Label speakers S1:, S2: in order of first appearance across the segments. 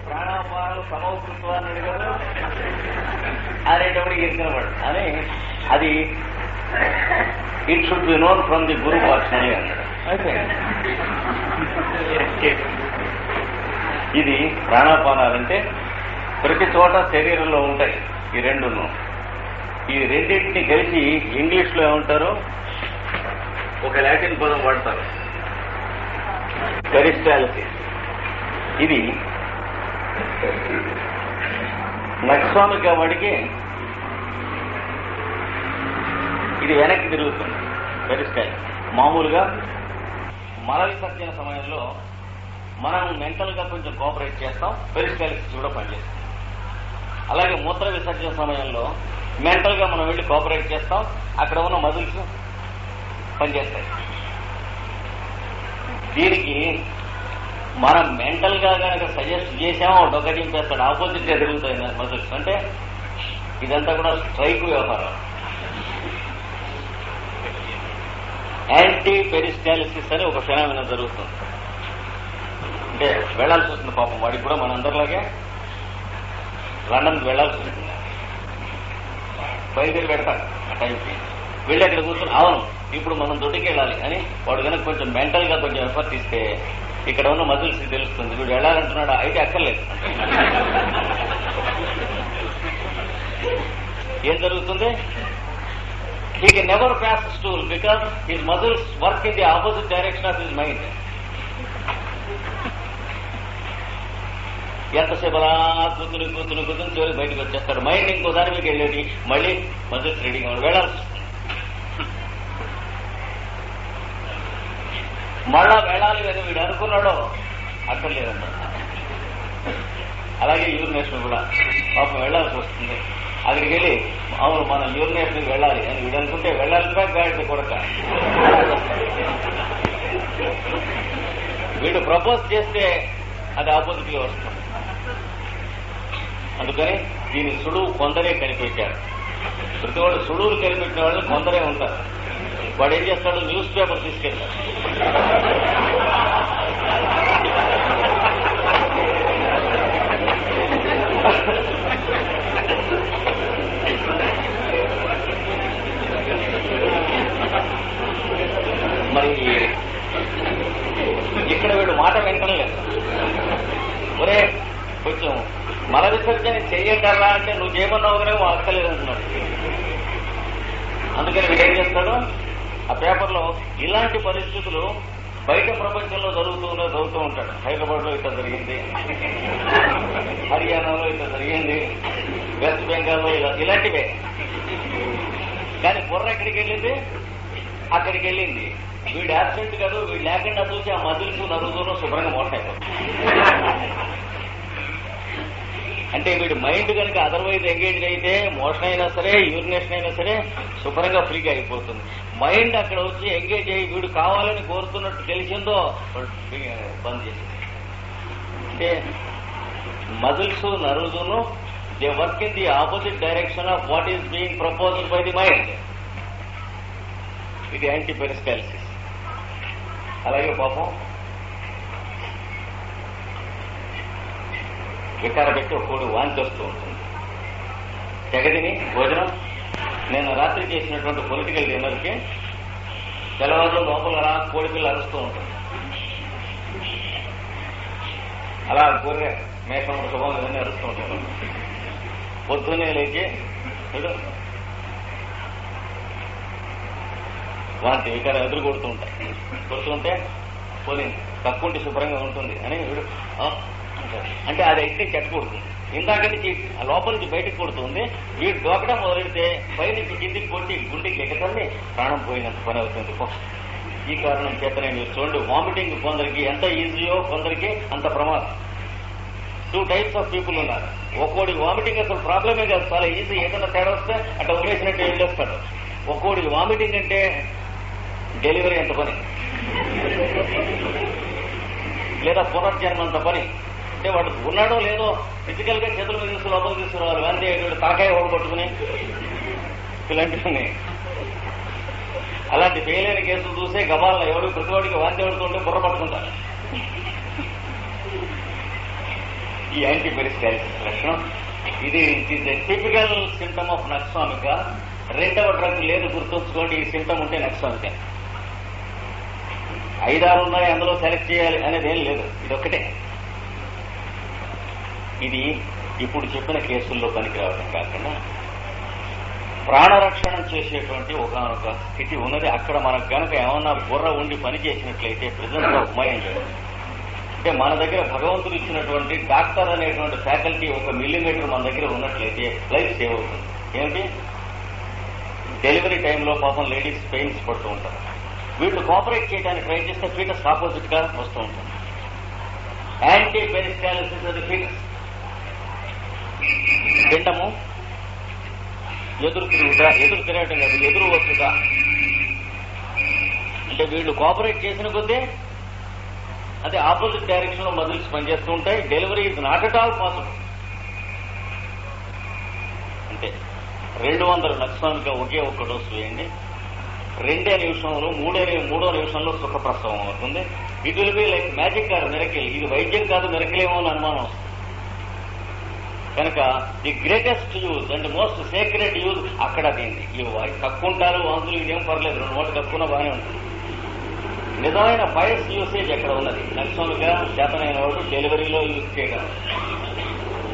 S1: ప్రాణాపానాలు సమకృత్వాన్ని అడిగారు అనేటప్పటికి ఎక్కినవాడు అని అది it should be known from the Guru personally అన్నాడు. ఇది ప్రాణాపానాలంటే ప్రతి చోట శరీరంలో ఉంటాయి ఈ రెండును. ఈ రెండింటిని కలిసి ఇంగ్లీష్లో ఏమంటారు, ఒక లాటిన్ పదం వాడతారు, పెరిస్టాల్సిస్. ఇది నక్స్వామిక వాడికి ఇది వెనక్కి తిరుగుతుంది. పెరిస్టాల్సిస్ మామూలుగా మల విసర్జన సమయంలో మనం మెంటల్ గా కొంచెం కోఆపరేట్ చేస్తాం, పెరిస్టాల్సిస్ కూడా పనిచేస్తాం. అలాగే మూత్ర విసర్జన సమయంలో మెంటల్ గా మనం వెళ్ళి కోఆపరేట్ చేస్తాం, అక్కడ ఉన్న మజిల్స్ పనిచేస్తాయి. దీనికి మనం మెంటల్ గా కనుక సజెస్ట్ చేసామో డొక్క చింపేస్తాడు, ఆపోజిట్ గా తిరుగుతాయి మజిల్స్. అంటే ఇదంతా కూడా స్ట్రైక్ వ్యవహారం. యాంటీ పెరిస్టాలిసిస్ అని ఒక ఫెనామినా జరుగుతుంది. అంటే వెళ్లాల్సి వస్తుంది పాపం వాడికి కూడా మనందరిలాగే లండన్కి వెళ్లాల్సి వస్తుంది. బయలుదేరి పెడతాడు ఆ టైంకి, వెళ్ళి అక్కడ కూర్చొని అవును ఇప్పుడు మనం దొడ్డికి వెళ్ళాలి అని వాడు కనుక కొంచెం మెంటల్ గా కొంచెం ఎఫర్ట్ ఇస్తే ఇక్కడ ఉన్న మజిల్స్ తెలుస్తుంది, వీడు వెళ్ళాలంటున్నాడు, అయితే అక్కర్లేదు. ఏం జరుగుతుంది? He can never pass the stool because his muscles work in the opposite direction of his mind. ఎంతసేపు అలా కూతురు చివరికి బయటకు వచ్చేస్తాడు. మైండ్ ఇంకో దాని మీకు వెళ్ళేది, మళ్ళీ మజిల్స్ రెడీగా వెళ్ళాల్సి వస్తుంది. మళ్ళా వెళ్ళాలి కదా వీడు అనుకున్నాడో అక్కర్లేదన్నాడు. అలాగే యూరినేషన్ కూడా పాపం వెళ్లాల్సి వస్తుంది. అక్కడికి వెళ్ళి అవును మనం యూరినేషన్కి వెళ్ళాలి అని వీడు అనుకుంటే వెళ్ళాలిగా గాడిద కొడక. వీడు ప్రపోజ్ చేస్తే అది ఆపోజిట్ గా వస్తుంది. అందుకని దీని సుడువు కొందరే కనిపెట్టారు. ప్రతి వాళ్ళు సుడువులు కనిపెట్టిన వాళ్ళు కొందరే ఉంటారు. వాడు ఏం చేస్తాడు, న్యూస్ పేపర్ తీసుకెళ్తాడు. మరి ఇక్కడ వీడు మాట వింటం లేదు. ఒరే కొంచెం మల విసర్జన చెయ్యగలరా అంటే నువ్వు చేయమన్నావు కానీ అక్కర్లేదు అంటున్నాడు. అందుకని వీడు ఏం చేస్తాడు, ఆ పేపర్లో ఇలాంటి పరిస్థితులు బయట ప్రపంచంలో చదువుతూ ఉంటాడు. హైదరాబాద్ లో ఇట్లా జరిగింది, హర్యానాలో ఇట్లా జరిగింది, వెస్ట్ బెంగాల్లో ఇలాంటివే. కానీ బుర్ర ఎక్కడికి వెళ్ళింది, అక్కడికి వెళ్ళింది. వీడు యాబ్సెంట్ కాదు, వీడు లేకుండా చూసి ఆ మజిల్స్ నరుగుతూనూ శుభ్రంగా మోషన్ అయిపోతుంది. అంటే వీడు మైండ్ కనుక అదర్వైజ్ ఎంగేజ్ అయితే మోషన్ అయినా సరే యూరినేషన్ అయినా సరే శుభ్రంగా ఫ్రీగా అయిపోతుంది. మైండ్ అక్కడ వచ్చి ఎంగేజ్ అయ్యి వీడు కావాలని కోరుతున్నట్టు తెలిసిందో బంద్ చేసింది. అంటే muscles nerves they work in the opposite direction of what is being proposed by the mind. ఇది యాంటీ పెరిస్టాల్సిస్. అలాగే పాపం వికార పెట్టి ఒక్కోడు వాంతి వస్తూ ఉంటుంది. తెగదిని భోజనం నేను రాత్రి చేసినటువంటి పొలిటికల్ డిన్నర్కి తెల్లవారులో లోపల రా కోడిపిల్ల అరుస్తూ ఉంటుంది. అలా గొర్రె మేకం శుభం ఇవన్నీ అరుస్తూ ఉంటాను. పొద్దున్నే లేచి వాంతి వికారం ఎదురు కొడుతూ ఉంటాయి. కొడుతుంటే పోనీ తక్కువంటి శుభ్రంగా ఉంటుంది అని వీడు అంటే అది అయితే చెట్టు కొడుతుంది. ఇందాక నుంచి లోపల నుంచి బయటకు కొడుతుంది. వీడు దోకడం మొదలెడితే పైనుంచి కిందికి కొట్టి గుండెకి ఎక్కతల్ని ప్రాణం పోయినంత పని అవుతుంది. ఈ కారణం చేతనే మీరు చూడండి, వామిటింగ్ కొందరికి ఎంత ఈజీయో కొందరికి అంత ప్రమాదం. 2 types ఆఫ్ పీపుల్ ఉన్నారు. ఒక్కోడికి వామిటింగ్ అసలు ప్రాబ్లమే కాదు, చాలా ఈజీ. ఏదైనా తేడా వస్తే అట్లా ఉమ్మేసినట్టు వెళ్ళేస్తాడు. ఒక్కోడికి వామిటింగ్ అంటే డెలివరీ అంత పని, లేదా పునర్జన్మంత పని. అంటే వాడు ఉన్నాడో లేదో ఫిజికల్ గా చేతుల మీద తీసుకు లోపలికి తీసుకురావాలి. అంతే తలకాయ ఓడగొట్టుకుని ఇలాంటివన్నీ. అలాంటి ఫెయిల్ కేసులు చూసే గబాలను ఎవరు ప్రతివాడికి వాంతి పడుతుంటే బుర్ర పట్టుకుంటారు. ఈ యాంటీపెరిస్టాలిసిస్ లక్షణం. ఇది it is a typical symptom of నక్సామిక. రెండవ డ్రగ్ లేదు, గుర్తుంచుకోండి. ఈ సింటమ్ ఉంటే నక్సామిక. 5-6 ఉన్నాయి, అందులో సెలెక్ట్ చేయాలి అనేది ఏం లేదు, ఇదొక్కటే. ఇది ఇప్పుడు చెప్పిన కేసుల్లో పనికి రావడం కాకుండా ప్రాణరక్షణం చేసేటువంటి ఒకనొక స్థితి ఉన్నది. అక్కడ మనకు కనుక ఏమన్నా బుర్ర ఉండి పని చేసినట్లయితే ప్రెజెంట్ ఆఫ్ మైండ్, అంటే మన దగ్గర భగవంతుడు ఇచ్చినటువంటి డాక్టర్ అనేటువంటి ఫ్యాకల్టీ 1 మిల్లీమీటర్ మన దగ్గర ఉన్నట్లయితే లైఫ్ సేవ్ అవుతుంది. ఏమిటి? డెలివరీ టైంలో పాపం లేడీస్ పెయిన్స్ పడుతూ ఉంటారు. వీళ్ళు కోఆపరేట్ చేయడానికి ట్రై చేస్తే ఫీటస్ ఆపోజిట్ గా వస్తూ ఉంటుంది. యాంటీ పెరిస్టాలిసిస్ అది ఫీటస్. పిండము ఎదురు తిరగటం కాదు, ఎదురు వచ్చుగా. అంటే వీళ్ళు కోఆపరేట్ చేసిన కొద్దీ అదే ఆపోజిట్ డైరెక్షన్ లో మజిల్స్ పనిచేస్తూ ఉంటాయి. Delivery is not at all possible. అంటే 200 నక్సామిక ఒకే ఒక్క డోసు వేయండి. 2 నిమిషంలో 3 నిమిషంలో సుఖప్రసవం అవుతుంది. It will be like magic or miracle. ఇది వైద్యం కాదు, మిరకిలేమో అని అనుమానం. కనుక the greatest use and most secret use అక్కడ దీన్ని. ఇవి కక్కుంటారు, వాంతులు, ఇదేం పర్లేదు, 2 మూటలు కక్కున్నా బాగానే ఉంటుంది. నిజమైన పైస్ యూసేజ్ ఎక్కడ ఉన్నది? నక్సామిక చేతనైన వాడు డెలివరీలో యూజ్ చేయగలరు.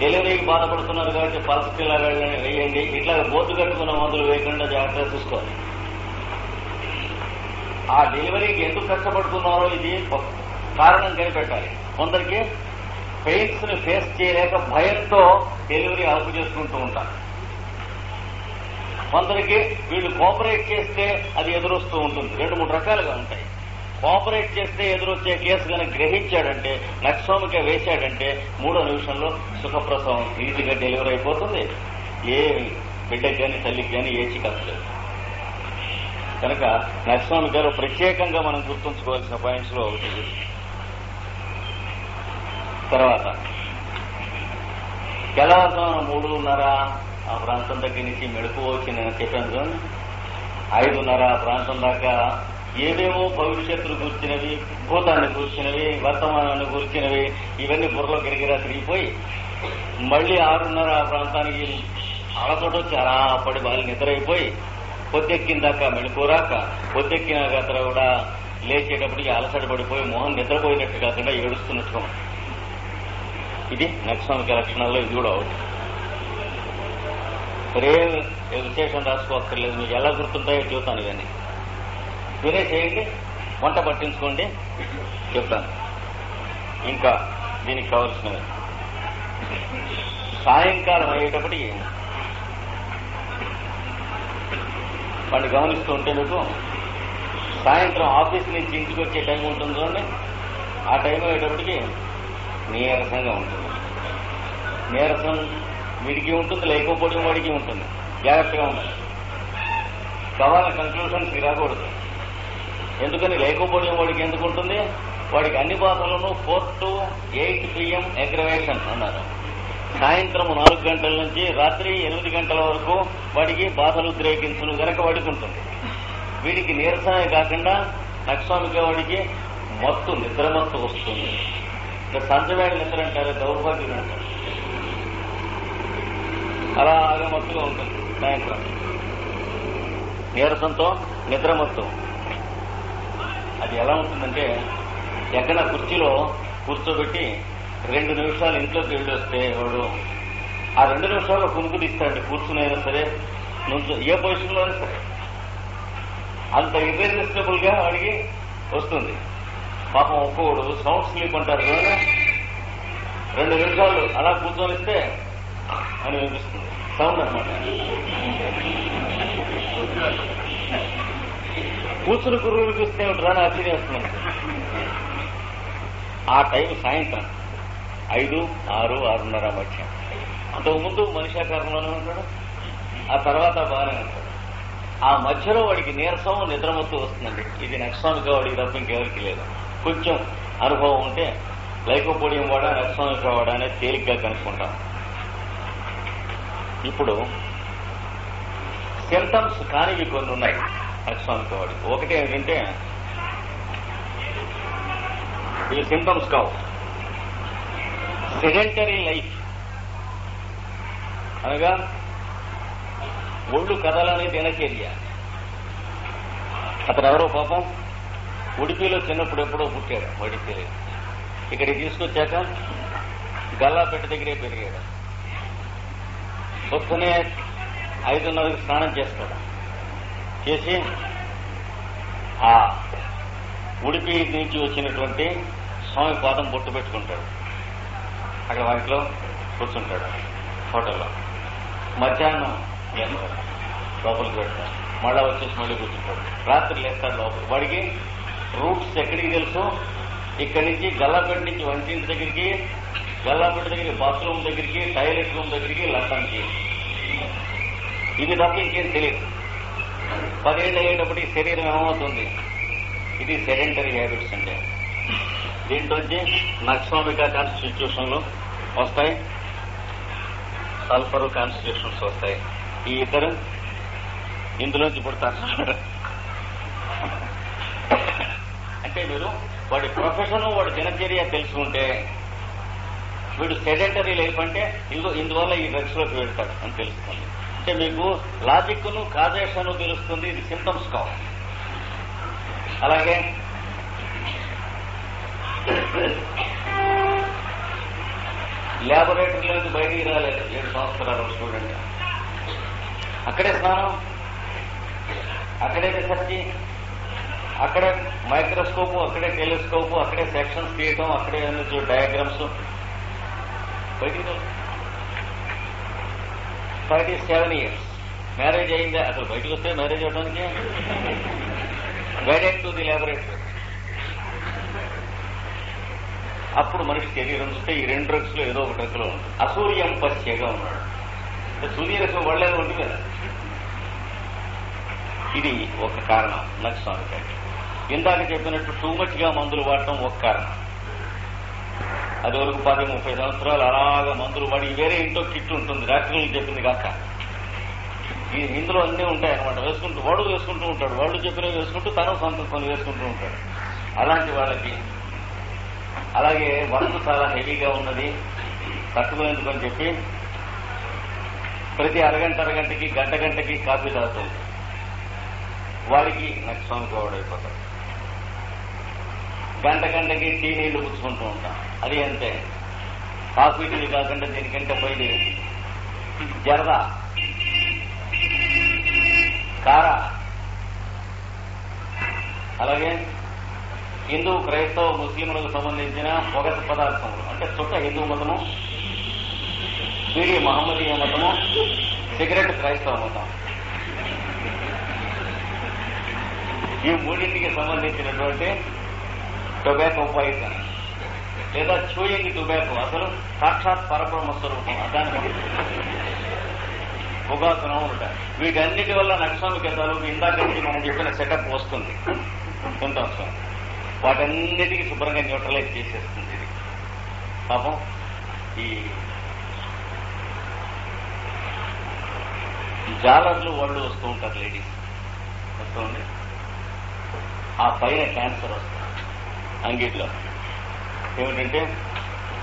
S1: డెలివరీకి బాధపడుతున్నారు కాబట్టి పల్స్ పిల్లలు వేయండి. ఇట్లా బోతు కట్టుకున్న మందులు వేయకుండా జాగ్రత్తగా చూసుకోవాలి. ఆ డెలివరీకి ఎందుకు కష్టపడుతున్నారో ఇది కారణం కనిపెట్టాలి. కొందరికి పెయిన్స్ ని ఫేస్ చేయలేక భయంతో డెలివరీ ఆపు చేసుకుంటూ ఉంటారు. కొందరికి వీళ్ళు కోఆపరేట్ చేస్తే అది ఎదురొస్తూ ఉంటుంది. 2-3 రకాలుగా ఉంటాయి. కోఆపరేట్ చేస్తే ఎదురొచ్చే కేసు కనుక గ్రహించాడంటే, నక్సామిక వేశాడంటే 3వ నిమిషంలో సుఖప్రసవం ఈజీగా డెలివరీ అయిపోతుంది. ఏ బిడ్డకి కానీ తల్లికి కానీ ఏ చికాకు లేదు. కనుక నక్సామికలో ప్రత్యేకంగా మనం గుర్తుంచుకోవాల్సిన పాయింట్స్ లో ఒకటి. తర్వాత తెల్లవారుజామున 3:30 ఆ ప్రాంతం దగ్గర నుంచి మెడుపు వచ్చి నేను చెప్పాను చూడండి, 5:30 ఆ ప్రాంతం దాకా ఏవేవో భవిష్యత్తును కూర్చినవి, భూతాన్ని కూర్చినవి, వర్తమానాన్ని కూర్చినవి ఇవన్నీ బుర్రలో గిరిగిరా తిరిగిపోయి మళ్లీ 6:30 ఆ ప్రాంతానికి అలసటొచ్చి అలా పడి వాళ్ళు నిద్రైపోయి పొద్దెక్కిన దాకా మెడుకోరాక, పొద్దెక్కిన గతర కూడా లేచేటప్పటికి అలసట పడిపోయి మొహం నిద్రపోయినట్టు కాకుండా ఏడుస్తున్నట్టుగా. ఇది నక్సామిక లక్షణాల్లో ఇది కూడా అవుతుంది. సరే విశేషం రాసుకోక్కర్లేదు, మీకు ఎలా గుర్తుంటాయో చూస్తాను. ఇవన్నీ వినేసేయండి, వంట పట్టించుకోండి, చెప్తాను. ఇంకా దీనికి కావాల్సినవి సాయంకాలం అయ్యేటప్పటికి వాడిని గమనిస్తూ ఉంటే మీకు సాయంత్రం ఆఫీస్ నుంచి ఇంటికి వచ్చే టైం ఉంటుంది చూడండి, ఆ టైం అయ్యేటప్పటికి నీరసంగా ఉంటుంది. నీరసం వీడికి ఉంటుంది, లేకపోవడం వాడికి ఉంటుంది. జాగ్రత్తగా ఉండాలి. కావాలని కంక్లూషన్స్ రాకూడదు. ఎందుకని లేకపోవడం వాడికి ఎందుకు ఉంటుంది? వాడికి అన్ని బాధలను 4 to 8 PM అగ్రవేషన్ అన్నారు. సాయంత్రం 4 గంటల నుంచి రాత్రి 8 గంటల వరకు వాడికి బాధలు ఉద్రేకించును గనక వాడికి ఉంటుంది. వీడికి నీరసమే కాకుండా నక్సామిక వాడికి నిద్రమత్తు వస్తుంది. సంచవేళ నిద్ర అంటారు, దౌర్భాగ్యం అంటారు. అలాగా మత్తుగా ఉంటుంది. సాయంత్రం నీరసంతో నిద్రమత్తు. అది ఎలా ఉంటుందంటే, ఎక్కడ కుర్చీలో కూర్చోబెట్టి 2 నిమిషాలు ఇంట్లోకి వెళ్ళి వస్తే వాడు ఆ 2 నిమిషాల్లో కునుకు తీస్తాడు. కూర్చునైనా సరే, నుంచో ఏ పొజిషన్లో అయినా సరే అంత ఇర్రెసిస్టబుల్ గా వాడికి వస్తుంది. పాపం ఒక్కోడు సౌండ్ స్లీప్ అంటారు కదా, 2 నిమిషాలు అలా కూర్చొనిస్తే అని వినిపిస్తుంది. సౌండ్ అనమాట. కూర్చుని కుర్రలు చూస్తే రాని ఆశ్చర్యం వస్తుంది. ఆ టైం సాయంత్రం 5, 6, 6:30 మధ్య. అంతకుముందు మనిషాకారంలోనే ఉంటాడు, ఆ తర్వాత బాగానే ఉంటాడు. ఆ మధ్యలో వాడికి నీరసం, నిద్రమత్తు వస్తుందండి. ఇది నక్సామిక వాడికి తప్ప ఇంకెవరికి లేదు. కొంచెం అనుభవం ఉంటే లైకోపోడియం వాడా నక్సామిక వాడా అనేది తేలిగ్గా కనుక్కుంటాం. ఇప్పుడు సింటమ్స్ కానివి కొన్ని ఉన్నాయి నక్సామిక వాడికి. ఒకటి ఏంటంటే, ఇవి సింటమ్స్ కావు, సెడెంటరీ లైఫ్ అనగా ఒళ్ళు కదలని దినచర్య. అతను ఎవరో పాపం ఉడిపిలో చిన్నప్పుడు ఎప్పుడో పుట్టాడు, వాడికి తెలియదు. ఇక్కడికి తీసుకొచ్చాక గల్లాపెట్ట దగ్గరే పెరిగాడు. పొద్దునే 5:30కి స్నానం చేస్తాడు. చేసి ఆ ఉడిపి నుంచి వచ్చినటువంటి స్వామి పాదం బొట్టు పెట్టుకుంటాడు. అక్కడ వాటిలో కూర్చుంటాడు హోటల్లో. మధ్యాహ్నం లేస్తాడు, లోపలికి పెడతాడు. మళ్ళా వచ్చేసి మళ్ళీ కూర్చుంటాడు. రాత్రి లేస్తాడు లోపల. వాడికి రూట్స్ ఎక్కడికి తెలుసు? ఇక్కడి నుంచి గల్లాపేట నుంచి వంటింటి దగ్గరికి, గల్లాపేట దగ్గరికి బాత్రూమ్ దగ్గరికి, టాయిలెట్ రూమ్ దగ్గరికి, లంచానికి. ఇది తప్ప ఇంకేం తెలియదు. 10 ఏళ్ళు అయ్యేటప్పటికి శరీరం ఏమవుతుంది? ఇది సెడెంటరీ హ్యాబిట్స్ అంటే. దీంట్లోంచి నక్సోమికా కాన్స్టిట్యూషన్లు వస్తాయి, సల్ఫర్ కాన్స్టిట్యూషన్స్ వస్తాయి. ఈ ఇద్దరు ఇందులోంచి పుడతారు. అంటే మీరు వాడి ప్రొఫెషన్, వాడి దినచర్య తెలుసుకుంటే వీడు సెడెంటరీ లైఫ్ అంటే ఇందువల్ల ఈ డ్రగ్స్ లోకి వెళ్తాడు అని తెలుస్తుంది. అంటే మీకు లాజిక్ ను కాజేషన్ తెలుస్తుంది, ఇది సింటమ్స్ కావు. అలాగే ల్యాబొరేటరీలోకి బయటికి రాలేదు 7 సంవత్సరాల స్టూడెంట్. అక్కడే స్నానం, అక్కడే రీసెర్చ్, అక్కడే మైక్రోస్కోపు, అక్కడే టెలిస్కోపు, అక్కడే సెక్షన్స్ తీయటం, అక్కడే డయాగ్రామ్స్. బయటికి 37 years మ్యారేజ్ అయిందా? అసలు బయటకు వస్తే మ్యారేజ్ అవడానికి గైడెడ్ టు ది ల్యాబొరేటరీ. అప్పుడు మనిషి శరీరం చూస్తే ఈ 2 డ్రగ్స్ లో ఏదో ఒక డ్రగ్ లో ఉంటుంది. అసూర్యం పశ్యగా ఉన్నాడు. సూర్యరశ్మి వడలేదు ఉంటుంది కదా. ఇది ఒక కారణం నక్సోమికా. ఇందాక చెప్పినట్టు టూ మచ్ గా మందులు వాడటం ఒక కారణం. అది వరకు 10-30 సంవత్సరాలు అలాగా మందులు వాడి వేరే ఇంట్లో కిట్ ఉంటుంది, డాక్టర్లు చెప్పింది కాక. ఇందులో అన్నీ ఉంటాయన్నమాట. వేసుకుంటూ వాడు వేసుకుంటూ ఉంటాడు, వాళ్ళు చెప్పినవి వేసుకుంటూ తను సొంత కొన్ని వేసుకుంటూ ఉంటాడు. అలాంటి వాళ్ళకి అలాగే వర్క్ చాలా హెవీగా ఉన్నది తట్టుకునేందుకని చెప్పి ప్రతి అరగంటకి గంటకి కాఫీ తాగుతుంది. వాడికి నక్సోమికా వాడైపోతాడు. గంటకి టీ నీళ్లు పుచ్చుకుంటూ ఉంటాం, అది అంతే. కాఫీ టీ కాకుండా దీనికంటే పైది జరదా, కారా. అలాగే హిందూ, క్రైస్తవ, ముస్లింలకు సంబంధించిన పొగ పదార్థములు అంటే చుట్ట హిందూ మతము, బీడీ మహమ్మదీయ మతము, సిగరెట్ క్రైస్తవ మతం. ఈ మూడింటికి సంబంధించినటువంటి టొబాకో పాయిజన్ లేదా చూయింగ్ టొబాకో అసలు సాక్షాత్ పరబ్రహ్మ స్వరూపం. దానికి పొగాకును ఉంటాయి. వీటన్నిటి వల్ల నక్సోమికా తాలూకు ఇందాక నుంచి మనం చెప్పిన సెటప్ వస్తుంది, సింటమ్స్. వాటన్నిటికీ శుభ్రంగా న్యూట్రలైజ్ చేసేస్తుంది ఇది. పాపం ఈ జాలర్లు వాళ్ళు వస్తూ ఉంటారు, లేడీస్ వస్తుంది. ఆ పైన క్యాన్సర్ వస్తుంది అంగిట్లో. ఏమిటంటే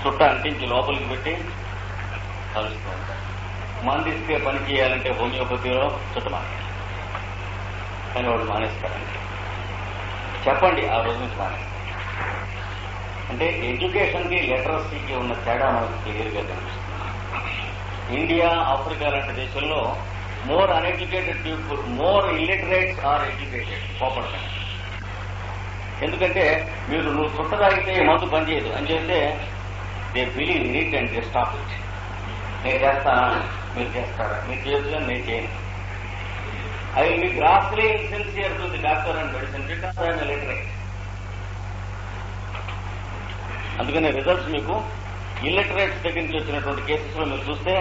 S1: చుట్ట అంటించి లోపలికి పెట్టి కలుస్తూ ఉంటారు. మందిస్తే పని చేయాలంటే హోమియోపతిలో చుట్ట మానేస్తారు, కానీ వాళ్ళు మానేస్తారండి. చెప్పండి ఆ రోజు నుంచి మానేస్తారు. అంటే ఎడ్యుకేషన్కి లిటరసీకి ఉన్న తేడా మనకు క్లియర్గా కనిపిస్తుంది. ఇండియా, ఆఫ్రికా లాంటి దేశంలో more uneducated people, more illiterates are educated పోపడతాయి. ఎందుకంటే నువ్వు చుట్ట తాగితే మందు పనిచేయదు అని చెప్తే they believe in it and they stop it. నేను చేస్తానా, మీరు చేస్తారా, మీరు చేయొచ్చు, నేను చేయను. I will be grossly insincere to the doctor and medicine because I'm illiterate. అందుకనే రిజల్ట్స్ మీకు ఇల్లిటరేట్స్ దగ్గర నుంచి వచ్చినటువంటి కేసెస్ లో మీరు చూస్తే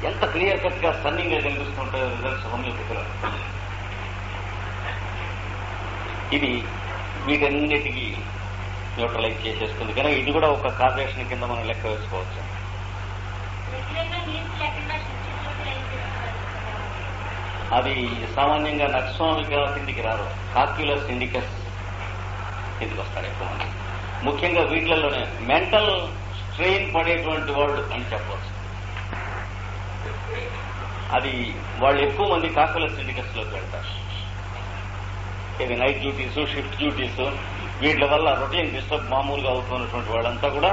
S1: ఎంత క్లియర్ కట్ గా స్టన్నింగ్ గా కనిపిస్తుంటాయో రిజల్ట్స్ హోమియోపతిలో. ఇది వీటన్నిటికీ న్యూట్రలైజ్ చేసేస్తుంది. కనుక ఇది కూడా ఒక కాజేషన్ కింద మనం లెక్క వేసుకోవచ్చు. అది సామాన్యంగా నక్సోమికా కిందికి రారు, కాక్యులస్ ఇండికస్ కిందికి వస్తారు ఎక్కువ మంది. ముఖ్యంగా వీటిలలోనే మెంటల్ స్ట్రెయిన్ పడేటువంటి వాళ్ళు అని చెప్పవచ్చు. అది వాళ్ళు ఎక్కువ మంది కాకుల సిండికేట్స్ లోకి వెళ్తారు. ఇది నైట్ డ్యూటీస్, షిఫ్ట్ డ్యూటీస్, వీటి వల్ల రొటీన్ డిస్టర్బ్ మామూలుగా అవుతున్నటువంటి వాళ్ళంతా కూడా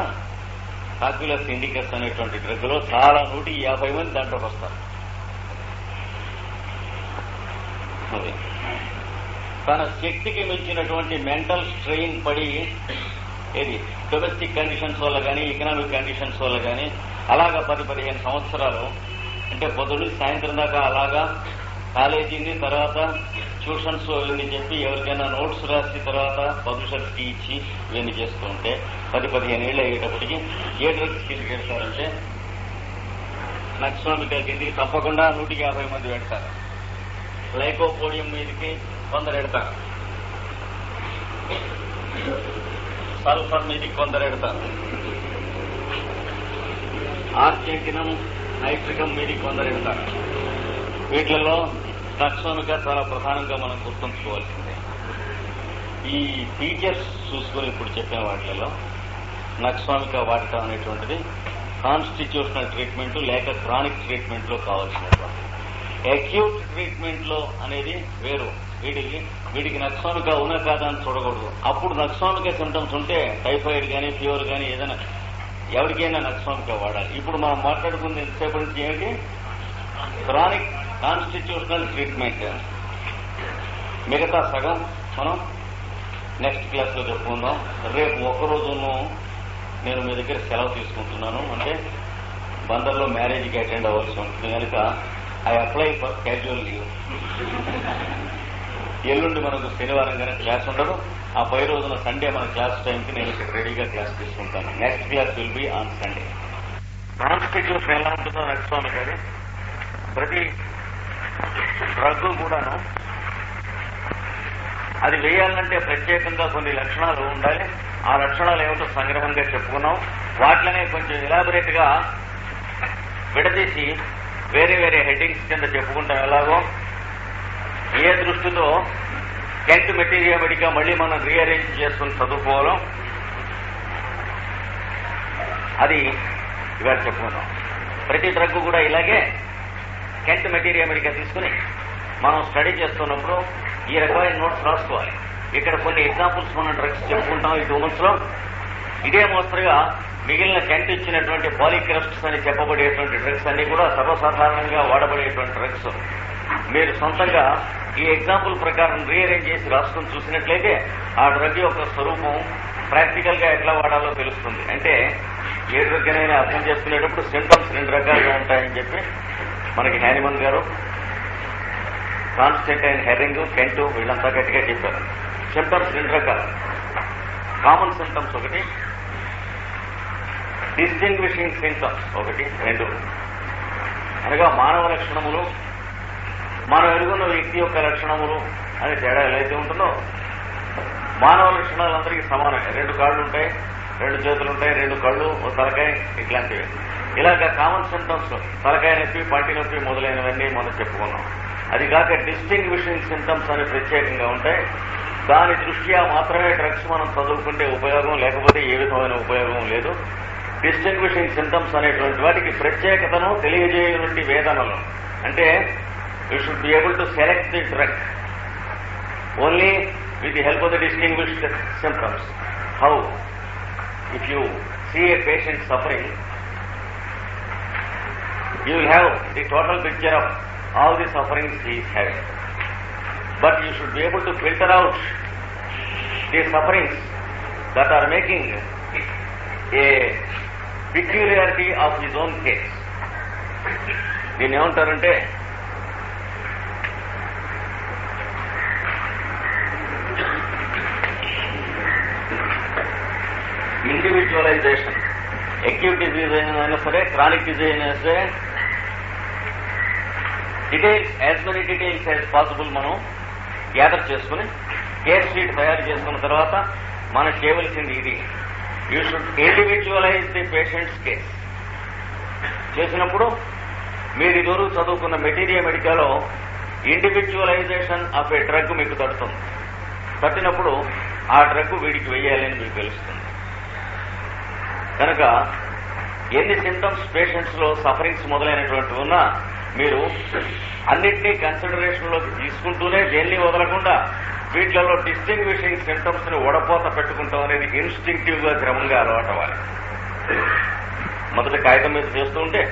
S1: కాక్యులర్ సిండికేట్స్ అనేటువంటి డ్రగ్ లో చాలా 150 మంది దాంట్లోకి వస్తారు. తన శక్తికి మించినటువంటి మెంటల్ స్ట్రెయిన్ పడి ఏది డొమెస్టిక్ కండిషన్స్ వల్ల కానీ ఎకనామిక్ కండిషన్స్ వల్ల కానీ అలాగా 10-15 సంవత్సరాలు అంటే పొద్దున్న సాయంత్రం దాకా అలాగా కాలేజీని తర్వాత ట్యూషన్స్ ఇవన్నీ చెప్పి ఎవరికైనా నోట్స్ రాసి తర్వాత పబ్లిషర్స్ కి ఇచ్చి ఇవన్నీ చేస్తూ ఉంటే 10-15 ఏళ్ళు అయ్యేటప్పటికి ఏ డ్రగ్స్ కిందకి వెళ్తారంటే నక్సోమికల్ కిందికి తప్పకుండా 150 మంది పెడతారు. లైకోపోడియం మీదకి కొందరు ఎడతారు, సల్ఫర్ మీదకి కొందరు ఎడతారు, ఆర్జెంటినం నైట్రికం మీదకి కొందరు ఎడతారు. వీటిలలో నక్సోమికా చాలా ప్రధానంగా మనం గుర్తుంచుకోవాల్సిందే. ఈ ఫీచర్స్ చూసుకుని ఇప్పుడు చెప్పిన వాటిలలో నక్సోమికా వాడటం అనేటువంటిది కాన్స్టిట్యూషనల్ ట్రీట్మెంట్ లేక క్రానిక్ ట్రీట్మెంట్ లో కావాల్సినటువంటి. అక్యూట్ ట్రీట్మెంట్ లో అనేది వేరు. వీడికి నక్సోమికా ఉన్నా కాదా అని చూడకూడదు. అప్పుడు నక్సోమికా సింటమ్స్ ఉంటే టైఫాయిడ్ కానీ ఫీవర్ కానీ ఏదైనా ఎవరికైనా నక్సోమికా వాడాలి. ఇప్పుడు మనం మాట్లాడుకుంది ఎంతసేపు నుంచి ఏమిటి? Chronic constitutional treatment. మిగతా సగం మనం నెక్స్ట్ క్లాస్ లో చెప్పుకుందాం. రేపు ఒక్కరోజును నేను మీ దగ్గర సెలవు తీసుకుంటున్నాను. అంటే బందర్లో మ్యారేజ్కి అటెండ్ అవ్వాల్సి ఉంటుంది కనుక I apply for casual leave. ఎల్లుండి మనకు శనివారం కనుక క్లాస్ ఉండదు. ఆ పై రోజున సండే మన క్లాస్ టైంకి నేను ఇక్కడ రెడీగా క్లాస్ తీసుకుంటాను. Next class will be on Sunday. Constitution ఎలా ఉంటుందో నక్స్వామి గారు ప్రతి డ్రగ్ కూడాను అది వేయాలంటే ప్రత్యేకంగా కొన్ని లక్షణాలు ఉండాలి. ఆ లక్షణాలు ఏమిటో సంగ్రహంగా చెప్పుకున్నాం. వాటిలోనే కొంచెం ఎలాబొరేట్ గా విడదీసి వేరే వేరే హెడ్డింగ్స్ కింద చెప్పుకుంటాం. ఎలాగో ఏ దృష్టితో కెంట్ మెటీరియల్ మళ్ళీ మనం రీఅరేంజ్ చేసుకుని చదువుకోవాలో అది ఇవాళ చెప్పుకున్నాం. ప్రతి డ్రగ్ కూడా ఇలాగే కెంట్ మెటీరియల్ తీసుకుని మనం స్టడీ చేస్తున్నప్పుడు ఈ రకమైన నోట్స్ రాసుకోవాలి. ఇక్కడ కొన్ని ఎగ్జాంపుల్స్ మనం డ్రగ్స్ చెప్పుకుంటాం ఈ 2 months లో. ఇదే మోస్తరుగా మిగిలిన కెంట్ ఇచ్చినటువంటి పాలిక్రస్ట్స్ అని చెప్పబడేటువంటి డ్రగ్స్ అన్ని కూడా సర్వసాధారణంగా వాడబడేటువంటి డ్రగ్స్. మీరు సొంతంగా ఈ ఎగ్జాంపుల్ ప్రకారం రీఅరేంజ్ చేసి రాసుకుని చూసినట్లయితే ఆ డ్రగ్ యొక్క స్వరూపం ప్రాక్టికల్ గా ఎట్లా వాడాలో తెలుస్తుంది. అంటే ఏ డ్రగ్ అయినా అర్థం చేసుకునేటప్పుడు సింటమ్స్ 2 రకాలుగా ఉంటాయని చెప్పి మనకి హ్యానిమన్ గారు, కాన్స్టెంటైన్ హెరింగ్, కెంట్ వీళ్ళంతా గట్టిగా చెప్పారు. సింటమ్స్ 2 రకాలు. కామన్ సింటమ్స్ ఒకటి, డిస్టింగ్విషింగ్ సింటమ్స్ 1, 2 అనగా మానవ లక్షణములు, మనం ఎరుగున్న వ్యక్తి యొక్క లక్షణములు అని తేడా ఎలా అయితే ఉంటుందో మానవ లక్షణాలు అందరికీ సమానమే. 2 కాళ్ళు ఉంటాయి, 2 చేతులు ఉంటాయి, 2 కళ్ళు, ఒక తలకాయ, ఇట్లాంటివి. ఇలాగ కామన్ సింటమ్స్ తలకాయ నొప్పి, పంటి నొప్పి మొదలైనవన్నీ మనం చెప్పుకున్నాం. అది కాక డిస్టింగ్విషింగ్ సింటమ్స్ అని ప్రత్యేకంగా ఉంటాయి. దాని దృష్ట్యా మాత్రమే డ్రగ్స్ మనం చదువుకుంటే ఉపయోగం, లేకపోతే ఏ విధమైన ఉపయోగం లేదు. డిస్టింగ్విషింగ్ సింటమ్స్ అనేటువంటి వాటికి ప్రత్యేకతను తెలియజేయటువంటి వేదనలు. అంటే you should be able to select the drug only with the help of the distinguished symptoms. How if you see a patient suffering, you will have the total picture of all the sufferings he is having. But you should be able to filter out the sufferings that are making a peculiarity of his own case. దీన్ని ఏమంటారంటే individualisation. Acute disease అయినా సరే, chronic disease అయినా సరే, details, as many details as possible మనం gather చేసుకుని case sheet తయారు చేసుకున్న తర్వాత మనం చేయవలసింది ఇది. You should individualize the patient's case. చేసినప్పుడు మీరు ఇదివరకు చదువుకున్న మెటీరియల్ మెడికాలో ఇండివిజువలైజేషన్ ఆఫ్ ఏ డ్రగ్ మీకు తడుతుంది. తట్టినప్పుడు ఆ డ్రగ్ వీడికి వెయ్యాలని మీకు తెలుస్తుంది. కనుక ఎన్ని సింటమ్స్ పేషెంట్స్ లో సఫరింగ్స్ మొదలైనటువంటి ఉన్నా మీరు అన్నింటినీ కన్సిడరేషన్ లోకి తీసుకుంటూనే దేన్ని వదలకుండా వీటిలలో డిస్టింగ్విషింగ్ సింటమ్స్ ని వడపోత పెట్టుకుంటాం అనేది ఇన్స్టింక్టివ్ గా క్రమంగా అలవాటు అవ్వాలి. మొదట కాగితం మీద చేస్తూ ఉంటే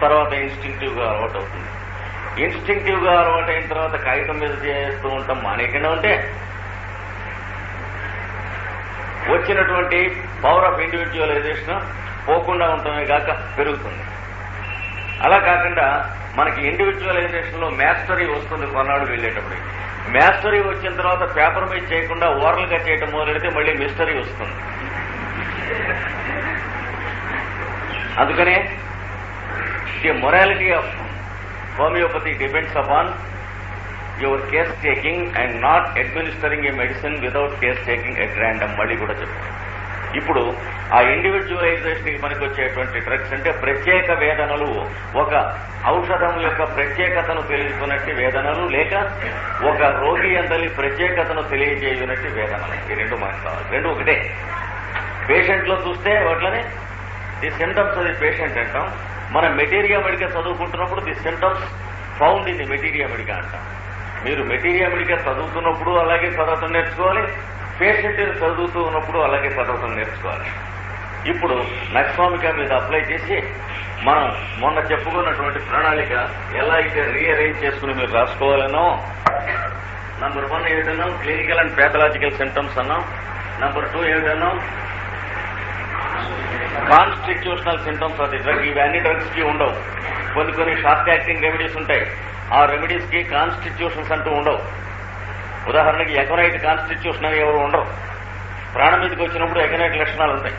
S1: తర్వాత ఇన్స్టింక్టివ్ గా అలవాటు అవుతుంది. ఇన్స్టింక్టివ్ గా అలవాటు అయిన తర్వాత కాగితం మీద చేస్తూ ఉంటాం మానేకుండా ఉంటే వచ్చినటువంటి పవర్ ఆఫ్ ఇండివిజువలైజేషన్ పోకుండా ఉండటమే కాక పెరుగుతుంది. అలా కాకుండా మనకి ఇండివిజువలైజేషన్ లో మాస్టరీ వస్తుంది కొన్నాళ్ళు వెళ్ళేటప్పుడు. మాస్టరీ వచ్చిన తర్వాత పేపర్ మీద చేయకుండా ఓరల్ గా చేయటం మొదలెడితే మళ్ళీ మిస్టరీ వస్తుంది. అందుకనే the morality of homeopathy depends upon your case taking and not administering A medicine without case taking at random. మళ్ళీ కూడా చెప్పాను. ఇప్పుడు ఆ ఇండివిజువలైజేషన్ కి మనకు వచ్చేటువంటి డ్రగ్స్ అంటే ప్రత్యేక వేదనలు, ఒక ఔషధం యొక్క ప్రత్యేకతను తెలుసుకున్నట్టు వేదనలు, లేక ఒక రోగి అందరి ప్రత్యేకతను తెలియజేయనట్టు వేదనలు. ఈ రెండు మనకు కావాలి. రెండు ఒకటే. పేషెంట్ లో చూస్తే వాటిలోనే ది సింటమ్స్ అది పేషెంట్ అంటాం. మనం మెటీరియా మెడికా చదువుకుంటున్నప్పుడు the symptoms found in the materia medica అంటాం. మీరు మెటీరియా మెడికా చదువుతున్నప్పుడు అలాగే చదవటం నేర్చుకోవాలి, పేషెంట్ చదువుతూ ఉన్నప్పుడు అలాగే చదవటం నేర్చుకోవాలి. ఇప్పుడు నక్స్వామిక మీద అప్లై చేసి మనం మొన్న చెప్పుకున్నటువంటి ప్రణాళిక ఎలా అయితే రీఅరేంజ్ చేసుకుని మీరు రాసుకోవాలనో, నంబర్ 1 ఏమిటన్నాం, క్లినికల్ అండ్ ప్యాథలాజికల్ సింటమ్స్ అన్నాం. నంబర్ 2 ఏమిటన్నాం, constitutional symptoms of the drug. ఇవన్నీ డ్రగ్స్ కి ఉండవు. కొన్ని షార్ట్ యాక్టింగ్ రెమెడీస్ ఉంటాయి. ఆ రెమెడీస్ కి కాన్స్టిట్యూషన్స్ అంటూ ఉండవు. ఉదాహరణకి ఎకనైట్ కాన్స్టిట్యూషన్ అని ఎవరు ఉండరు. ప్రాణం మీదకి వచ్చినప్పుడు ఎకనైట్ లక్షణాలు ఉంటాయి.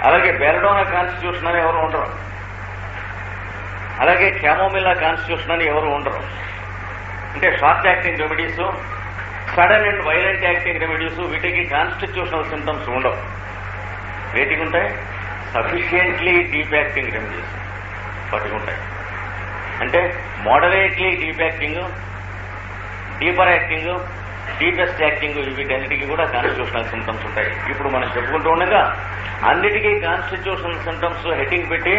S1: అలాగే బెరడోనా కాన్స్టిట్యూషన్ అని ఎవరు ఉండరు. అలాగే క్యామోమిల్లా కాన్స్టిట్యూషన్ అని ఎవరు ఉండరు. అంటే short acting remedies, sudden and violent acting remedies, వీటికి కాన్స్టిట్యూషనల్ సింటమ్స్ ఉండవు. వేటికి ఉంటాయి, సఫిషియెంట్లీ డీప్ యాక్టింగ్ రెమెడీస్ వాటికి ఉంటాయి. అంటే moderately deep acting, deeper acting, deepest acting, వీటన్నిటికీ కూడా కాన్స్టిట్యూషనల్ సింటమ్స్ ఉంటాయి. ఇప్పుడు మనం చెప్పుకుంటూ ఉండగా అన్నిటికీ కాన్స్టిట్యూషనల్ సింటమ్స్ హెడ్డింగ్ పెట్టి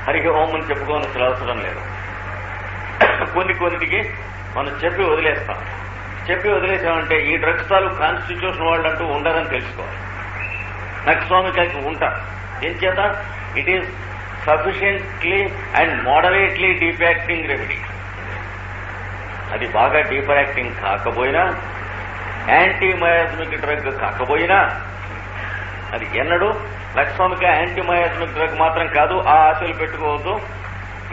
S1: హరి ఓం అని చెప్పుకోవాల్సిన అవసరం లేదు. కొన్నిటికి మనం చెప్పి వదిలేస్తాం. చెప్పి వదిలేసామంటే ఈ డ్రగ్స్ తాలూ కాన్స్టిట్యూషన్ వాళ్ళు అంటూ ఉండరని తెలుసుకోవాలి. నక్స్వామికకి ఉంటారు. ఏం చేత it is sufficiently and moderately deep acting remedy. అది బాగా డీపర్ యాక్టింగ్ కాకపోయినా, యాంటీమయాజ్మిక్ డ్రగ్ కాకపోయినా, అది ఎన్నడూ నక్స్వామిక యాంటీమయాజ్మిక్ డ్రగ్ మాత్రం కాదు. ఆ ఆశలు పెట్టుకోవద్దు.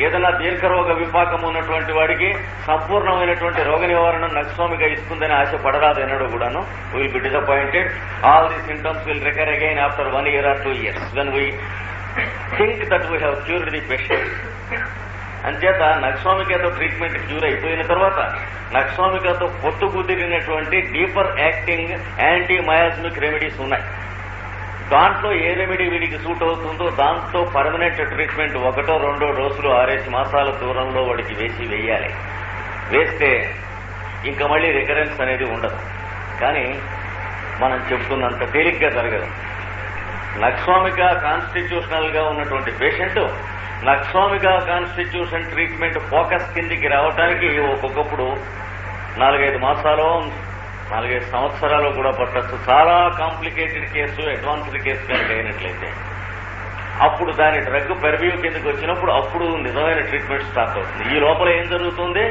S1: ఏదైనా దీర్ఘరోగ విపాకం ఉన్నటువంటి వాడికి సంపూర్ణమైనటువంటి రోగ నివారణ నక్స్వామిక ఇస్తుందని ఆశ పడరాదు ఎన్నడూ కూడాను. Will be disappointed. All the symptoms will రికర్ again after 1 year or 2 years when we think that we have cured the patient. అంచేత నక్స్వామికతో ట్రీట్మెంట్ క్యూర్ అయిపోయిన తర్వాత నక్స్వామికతో పొట్టుకుదిరినటువంటి డీపర్ యాక్టింగ్ యాంటీమయాజ్మిక్ రెమెడీస్ ఉన్నాయి. దాంట్లో ఏ రెమెడీ వీడికి సూట్ అవుతుందో దాంతో పర్మనెంట్ ట్రీట్మెంట్ 1-2 డోసులు 6 మాసాల దూరంలో వాడికి వేయాలి. వేస్తే ఇంకా మళ్ళీ రికరెన్స్ అనేది ఉండదు. కానీ మనం చెప్తున్నంత తేలిగ్గా జరగదు. నక్స్వామిక కాన్స్టిట్యూషనల్ గా ఉన్నటువంటి patient nux vomica constitution treatment focus కిందికి రావడానికి ఒక్కొక్కప్పుడు 4-5 మాసాలు 4-5 సంవత్సరాలు కూడా పట్టచ్చు. చాలా కాంప్లికేటెడ్ కేసు, అడ్వాన్స్డ్ కేసు కనుక అయినట్లయితే అప్పుడు దాని డ్రగ్ పెర్వ్యూ కిందకి వచ్చినప్పుడు అప్పుడు నిజమైన ట్రీట్మెంట్ స్టార్ట్ అవుతుంది. ఈ లోపల ఏం జరుగుతుంది,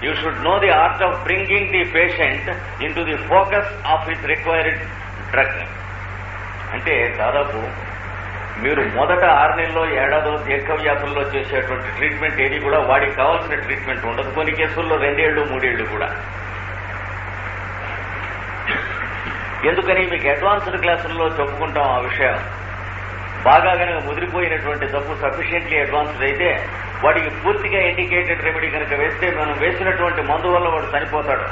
S1: you should know the art of bringing the patient in to the focus of his required drug. అంటే దాదాపు మీరు మొదట 6 నెలల్లో 1 ఏడాదో దీర్ఘ వ్యాధుల్లో చేసేటువంటి ట్రీట్మెంట్ ఏది కూడా వాడికి కావాల్సిన ట్రీట్మెంట్ ఉండదు. కొన్ని కేసుల్లో 2 ఏళ్ళు 3 ఏళ్ళు కూడా. ఎందుకని మీకు అడ్వాన్స్డ్ క్లాసుల్లో చెప్పుకుంటాం ఆ విషయం. బాగా కనుక ముదిరిపోయినటువంటి జబ్బు సఫిషియెంట్లీ అడ్వాన్స్డ్ అయితే వాడికి పూర్తిగా ఇండికేటెడ్ రెమెడీ కనుక వేస్తే మనం వేసినటువంటి మందు వల్ల వాడు చనిపోతాడు.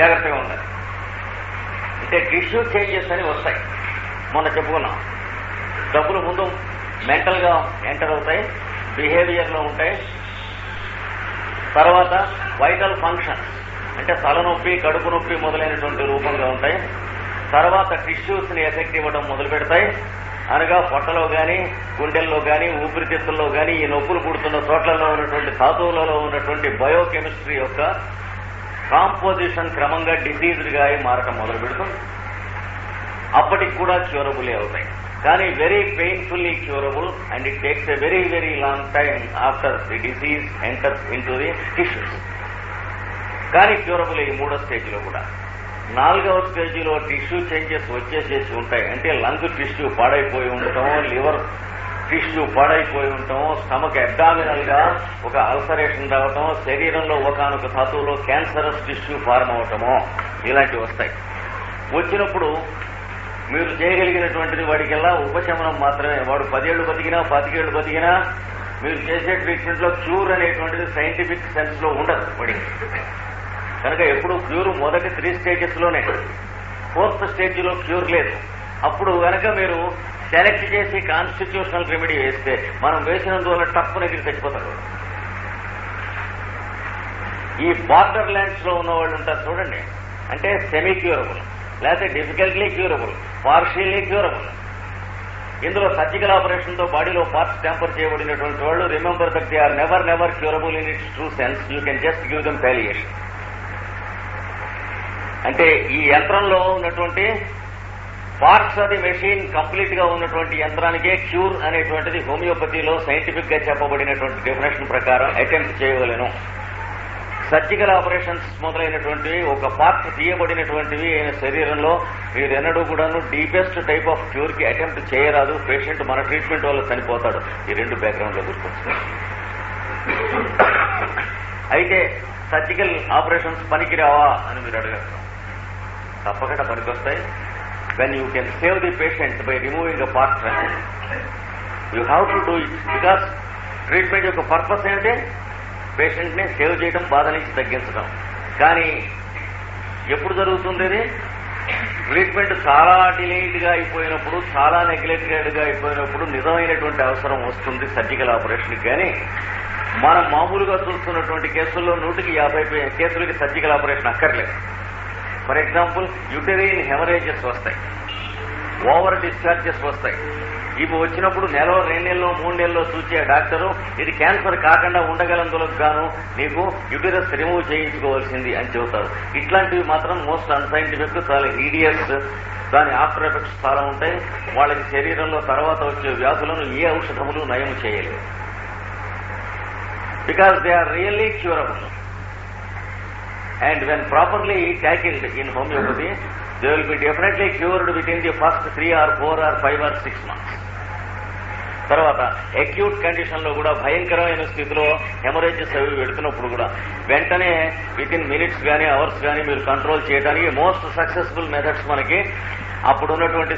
S1: జాగ్రత్తగా ఉండాలి. అంటే టిష్యూ చేంజెస్ అని వస్తాయి. మొన్న చెప్పుకున్నాం. జబ్బులు ముందు మెంటల్ గా ఎంటర్ అవుతాయి, బిహేవియర్ లో ఉంటాయి. తర్వాత వైటల్ ఫంక్షన్స్ అంటే తలనొప్పి, కడుపు నొప్పి మొదలైనటువంటి రూపంగా ఉంటాయి. తర్వాత టిష్యూస్ ని ఎఫెక్ట్ ఇవ్వడం మొదలు పెడతాయి. అనగా పొట్టలో గాని, గుండెల్లో గాని, ఊపిరితిత్తుల్లో గాని, ఈ నొప్పులు పుడుతున్న చోట్లలో ఉన్నటువంటి ధాతువులలో ఉన్నటువంటి బయోకెమిస్ట్రీ యొక్క కాంపోజిషన్ క్రమంగా డిసీజ్డ్ గా మారటం మొదలు పెడుతుంది. అప్పటికి కూడా క్యూరబులే అవుతాయి. కానీ very painfully curable and it takes a very very long time after the disease enters in to the tissues. కానీ క్యూరబుల్ ఈ 3వ స్టేజ్లో కూడా. 4వ స్టేజ్లో టిష్యూ చేంజెస్ వచ్చేసేసి ఉంటాయి. అంటే లంగ్ టిష్యూ పాడైపోయి ఉండటమో, లివర్ టిష్యూ పాడైపోయి ఉండటమో, స్టమక్ అబ్డామినల్ గా ఒక అల్సరేషన్ రావటమో, శరీరంలో ఒకనొక ధాతువులో క్యాన్సరస్ టిష్యూ ఫార్మ్ అవటమో ఇలాంటివి వస్తాయి. వచ్చినప్పుడు మీరు చేయగలిగినటువంటిది వాడికల్లా ఉపశమనం మాత్రమే. వాడు 10 ఏళ్లు బతికినా 25 ఏళ్లు బతికినా మీరు చేసే ట్రీట్మెంట్ లో క్యూర్ అనేటువంటిది సైంటిఫిక్ సెన్స్ లో ఉండదు వాడికి. కనుక ఎప్పుడు క్యూర్ మొదటి 3 స్టేజెస్ లోనే, 4th స్టేజ్ లో క్యూర్ లేదు. అప్పుడు కనుక మీరు సెలెక్ట్ చేసి కాన్స్టిట్యూషనల్ రెమెడీ వేస్తే మనం వేసినందువల్ల టప్పున ఎగిరి చచ్చిపోతారు. ఈ బార్డర్ ల్యాండ్స్ లో ఉన్న వాళ్ళు ఉంటారు చూడండి, అంటే సెమీ క్యూరబుల్, లేకపోతే డిఫికల్ట్లీ క్యూరబుల్, పార్షియల్లీ క్యూరబుల్. ఇందులో సర్జికల్ ఆపరేషన్ తో బాడీలో పార్ట్స్ ట్యాంపర్ చేయబడినటువంటి వాళ్ళు, remember that they are never curable in its true sense. You can just give them palliation. అంటే ఈ యంత్రంలో ఉన్నటువంటి parts of the machine complete గా ఉన్నటువంటి యంత్రానికే క్యూర్ అనేటువంటిది హోమియోపతిలో సైంటిఫిక్ గా చెప్పబడినటువంటి డెఫినేషన్ ప్రకారం అటెంప్ట్ చేయవలెను. సర్జికల్ ఆపరేషన్స్ మొదలైనటువంటివి, ఒక పార్ట్ తీయబడినటువంటివి అయిన శరీరంలో మీరెన్నడూ కూడాను డీపెస్ట్ టైప్ ఆఫ్ క్యూర్ కి అటెంప్ట్ చేయరాదు. పేషెంట్ మన ట్రీట్మెంట్ వల్ల చనిపోతాడు. ఈ 2 బ్యాక్గ్రౌండ్ లో గుర్తొస్తుంది. అయితే సర్జికల్ ఆపరేషన్స్ పనికిరావా అని మీరు అడగచ్చు. తప్పకుండా పనికొస్తాయి. When you can save the patient by removing a part, you have to do it. Because treatment యొక్క పర్పస్ ఏంటంటే పేషెంట్ ని సేవ్ చేయడం, బాధ నుంచి తగ్గించడం. కానీ ఎప్పుడు జరుగుతుంది ఇది? ట్రీట్మెంట్ చాలా డిలేడ్ గా అయిపోయినప్పుడు, చాలా నెగ్లెక్టెడ్ గా అయిపోయినప్పుడు నిజమైనటువంటి అవసరం వస్తుంది సర్జికల్ ఆపరేషన్. కానీ మనం మామూలుగా చూస్తున్నటువంటి కేసుల్లో 100కి 50 కేసులకి సర్జికల్ ఆపరేషన్ అక్కర్లేదు. ఫర్ ఎగ్జాంపుల్, యూటెరైన్ హెమరేజెస్ వస్తాయి, ఓవర్ డిశ్చార్జెస్ వస్తాయి. ఇవి వచ్చినప్పుడు 1 నెల, 2 నెలలో, 3 నెలల్లో చూసే డాక్టరు ఇది క్యాన్సర్ కాకుండా ఉండగలందులకు గాను నీకు యూటెరస్ రిమూవ్ చేయించుకోవాల్సింది అని చెబుతారు. ఇట్లాంటివి మాత్రం మోస్ట్ అన్సైంటిఫిక్, చాలా ఈడియస్. దాని ఆఫ్టర్ ఎఫెక్ట్స్ చాలా ఉంటాయి. వాళ్ళకి శరీరంలో తర్వాత వచ్చే వ్యాధులను ఏ ఔషధములు నయం చేయలేవు. Because they are really curable. And when properly tackled in homeopathy, they will be definitely cured within the first 3 or 4 or 5 or 6 months. తర్వాత అక్యూట్ కండిషన్ లో కూడా భయంకరమైన స్థితిలో హెమరేజెస్ అవి పెడుతున్నప్పుడు కూడా వెంటనే విత్ ఇన్ మినిట్స్ కానీ అవర్స్ కానీ మీరు కంట్రోల్ చేయడానికి మోస్ట్ సక్సెస్ఫుల్ మెథడ్స్ మనకి అప్పుడు ఉన్నటువంటి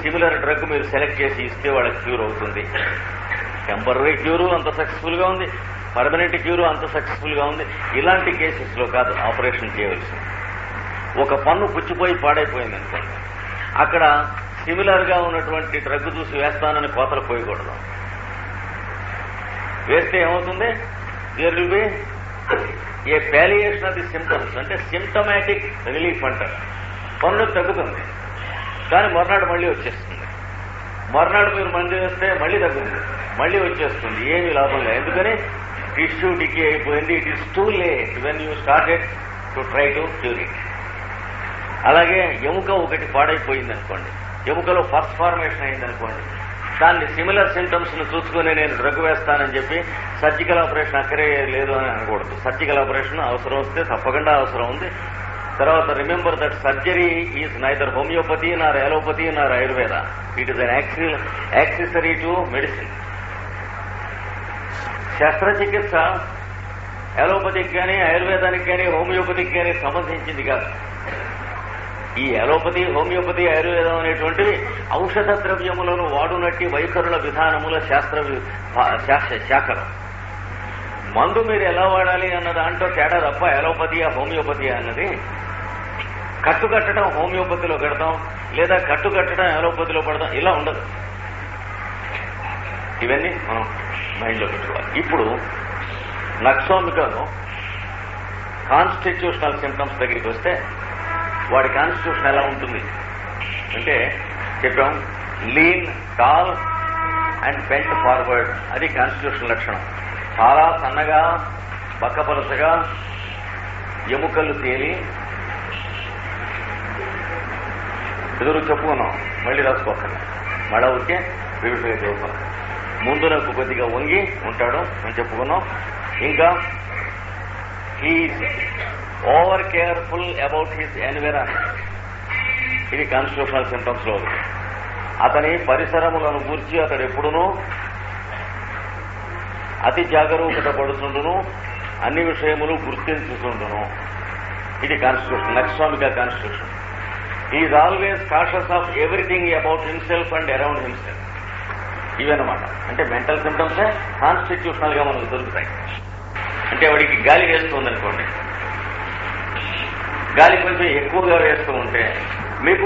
S1: సిమిలర్ డ్రగ్ మీరు సెలెక్ట్ చేసి ఇస్తే వాళ్ళకి క్యూర్ అవుతుంది. టెంపరరీ క్యూరు అంత సక్సెస్ఫుల్ గా ఉంది, పర్మనెంట్ క్యూరు అంత సక్సెస్ఫుల్ గా ఉంది. ఇలాంటి కేసెస్ లో కాదు ఆపరేషన్ చేయవలసింది. ఒక పన్ను పుచ్చిపోయి పాడైపోయింది అనుకోండి, అక్కడ సిమిలర్ గా ఉన్నటువంటి డ్రగ్ చూసి వేస్తానని కోతలు పోయకూడదు. వేస్తే ఏమవుతుంది? There will be a palliation of the symptoms, అంటే సిమ్టమాటిక్ రిలీఫ్ అంటారు. పన్ను తగ్గుతుంది, కానీ మర్నాడు మళ్ళీ వచ్చేస్తుంది. మర్నాడు మీరు మందు వేస్తే మళ్ళీ తగ్గుతుంది, మళ్ళీ వచ్చేస్తుంది. ఏమీ లాభం లేదు. ఎందుకని? టిష్యూ డికే అయిపోయింది. It is too late when you started to try to cure it. అలాగే ఎముక ఒకటి పాడైపోయింది అనుకోండి, ఎముకలో పస్ ఫార్మేషన్ అయిందనుకోండి, దాన్ని సిమిలర్ సింటమ్స్ ను చూసుకుని నేను డ్రగ్ వేస్తానని చెప్పి సర్జికల్ ఆపరేషన్ అక్కడే లేదు అని అనకూడదు. సర్జికల్ ఆపరేషన్ అవసరం వస్తే తప్పకుండా అవసరం ఉంది. తర్వాత remember that surgery is neither homeopathy Nar allopathy Nar Ayurveda. It is an accessory to medicine. శస్త్రచికిత్స అలోపతికి కానీ ఆయుర్వేదానికి కానీ హోమియోపతికి కానీ సంబంధించింది కాదు. ఈ అలోపతి, హోమియోపతి, ఆయుర్వేదం అనేటువంటివి ఔషధ ద్రవ్యములను వాడునట్టి వైఖరుల విధానముల శాఖలు. మందు మీరు ఎలా వాడాలి అన్న దాంట్లో తేడా తప్ప అలోపతి హోమియోపతి అన్నది కట్టుకట్టడం హోమియోపతిలో కడతాం, లేదా కట్టుకట్టడం అలోపతిలో పడతాం, ఇలా ఉండదు. ఇవన్నీ మనం మైండ్లో పెట్టుకోవాలి. ఇప్పుడు నక్సోమికలో కాన్స్టిట్యూషనల్ సింప్టమ్స్ దగ్గరికి వస్తే వాడి కాన్స్టిట్యూషన్ ఎలా ఉంటుంది అంటే చెప్పాం, lean, tall and bent forward, అది కాన్స్టిట్యూషన్ లక్షణం. చాలా సన్నగా, బక్కపలసగా, ఎముకలు తేలి, ఎదురు చెప్పుకున్నాం, మళ్ళీ రాసుకోకండి, మళ్ళా ఊరికే వివిధగా చెప్పుకున్నాం. ముందు నాకు కొద్దిగా వంగి ఉంటాడు అని చెప్పుకున్నాం. ఇంకా he is over careful about his environment, ఇది కాన్స్టిట్యూషనల్ సింటమ్స్ లో ఒకటి. అతని పరిసరములను గూర్చి అతడు ఎప్పుడునూ అతి జాగరూకత పడుతుండును, అన్ని విషయములు గుర్తించుతుండును, ఇది constitution. Lakshmika constitution. Is always cautious of everything about himself and around himself. ఇవన్నమాట. అంటే మెంటల్ సిమ్టమ్సే కాన్స్టిట్యూషనల్ గా మనకు దొరుకుతాయి. అంటే వాడికి గాలి వేస్తుందనుకోండి, గాలి కొంచెం ఎక్కువగా వేస్తూ ఉంటే మీకు